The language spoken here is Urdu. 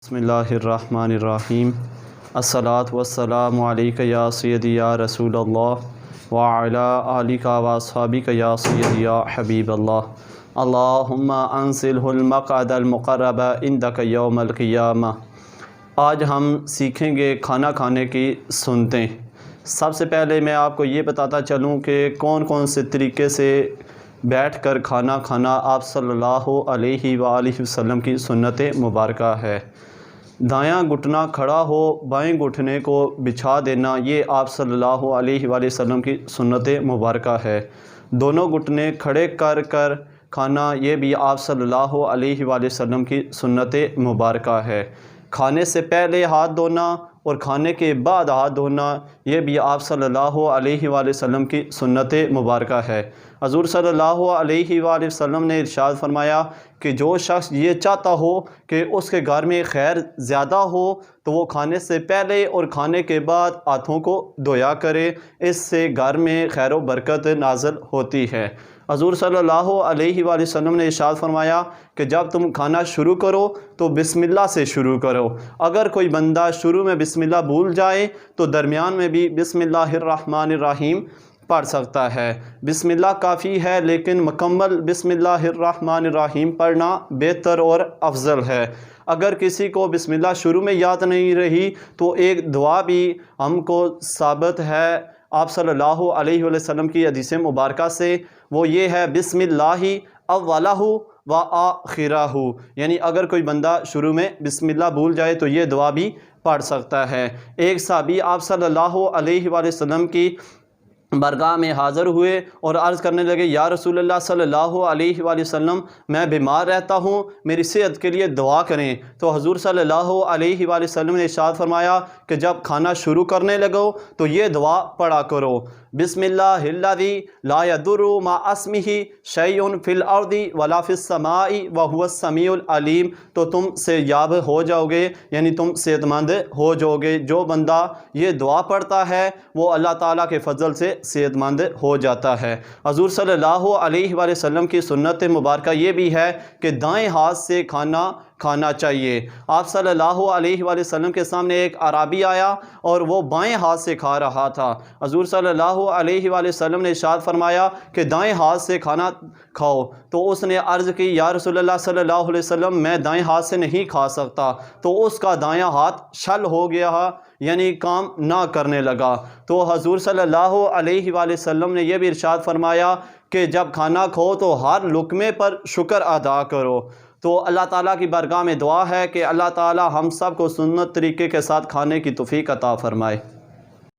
بسم اللہ الرحمن الرحیم الصلاۃ والسلام علیک یا سیدی یا رسول اللہ وعلی آلک واصحابک یا سیدی یا حبیب اللہ اللہم انزلہ المقعد المقرب عندک یوم القیامہ۔ آج ہم سیکھیں گے کھانا کھانے کی سنتیں۔ سب سے پہلے میں آپ کو یہ بتاتا چلوں کہ کون کون سے طریقے سے بیٹھ کر کھانا کھانا آپ صلی اللہ علیہ وآلہ وسلم کی سنت مبارکہ ہے۔ دایاں گھٹنا کھڑا ہو، بائیں گھٹنے کو بچھا دینا، یہ آپ صلی اللہ علیہ وآلہ وسلم کی سنت مبارکہ ہے۔ دونوں گھٹنے کھڑے کر کر کھانا، یہ بھی آپ صلی اللہ علیہ وآلہ وسلم کی سنت مبارکہ ہے۔ کھانے سے پہلے ہاتھ دھونا اور کھانے کے بعد ہاتھ دھونا، یہ بھی آپ صلی اللہ علیہ وآلہ وسلم کی سنت مبارکہ ہے۔ حضور صلی اللہ علیہ وآلہ وسلم نے ارشاد فرمایا کہ جو شخص یہ چاہتا ہو کہ اس کے گھر میں خیر زیادہ ہو تو وہ کھانے سے پہلے اور کھانے کے بعد ہاتھوں کو دھویا کرے، اس سے گھر میں خیر و برکت نازل ہوتی ہے۔ حضور صلی اللہ علیہ وآلہ وسلم نے ارشاد فرمایا کہ جب تم کھانا شروع کرو تو بسم اللہ سے شروع کرو۔ اگر کوئی بندہ شروع میں بسم اللہ بھول جائے تو درمیان میں بھی بسم اللہ الرحمن الرحیم پڑھ سکتا ہے۔ بسم اللہ کافی ہے، لیکن مکمل بسم اللہ الرحمن الرحیم پڑھنا بہتر اور افضل ہے۔ اگر کسی کو بسم اللہ شروع میں یاد نہیں رہی تو ایک دعا بھی ہم کو ثابت ہے آپ صلی اللہ علیہ وسلم کی حدیث مبارکہ سے، وہ یہ ہے بسم اللہ اولہ و آخرہ، یعنی اگر کوئی بندہ شروع میں بسم اللہ بھول جائے تو یہ دعا بھی پڑھ سکتا ہے۔ ایک صحابی آپ صلی اللہ علیہ وآلہ وسلم کی بارگاہ میں حاضر ہوئے اور عرض کرنے لگے، یا رسول اللہ صلی اللہ علیہ وآلہ وسلم، میں بیمار رہتا ہوں، میری صحت کے لیے دعا کریں۔ تو حضور صلی اللہ علیہ وآلہ وسلم نے ارشاد فرمایا کہ جب کھانا شروع کرنے لگو تو یہ دعا پڑھا کرو، بسم اللہ الذی لا یضر مع اسمہ شیء فی الارض ولا فی السماء وہو السمیع العلیم، تو تم صحت یاب ہو جاؤ گے، یعنی تم صحت مند ہو جاؤ گے۔ جو بندہ یہ دعا پڑھتا ہے وہ اللہ تعالیٰ کے فضل سے صحت مند ہو جاتا ہے۔ حضور صلی اللہ علیہ وآلہ وسلم کی سنت مبارکہ یہ بھی ہے کہ دائیں ہاتھ سے کھانا چاہیے۔ آپ صلی اللہ علیہ وآلہ وسلم کے سامنے ایک اعرابی آیا اور وہ بائیں ہاتھ سے کھا رہا تھا۔ حضور صلی اللہ علیہ وآلہ وسلم نے ارشاد فرمایا کہ دائیں ہاتھ سے کھانا کھاؤ۔ تو اس نے عرض کی، یا رسول اللہ صلی اللہ علیہ وسلم، میں دائیں ہاتھ سے نہیں کھا سکتا۔ تو اس کا دایاں ہاتھ شل ہو گیا، یعنی کام نہ کرنے لگا۔ تو حضور صلی اللہ علیہ وآلہ وسلم نے یہ بھی ارشاد فرمایا کہ جب کھانا کھو تو ہر لقمے پر شکر ادا کرو۔ تو اللہ تعالیٰ کی بارگاہ میں دعا ہے کہ اللہ تعالیٰ ہم سب کو سنت طریقے کے ساتھ کھانے کی توفیق عطا فرمائے۔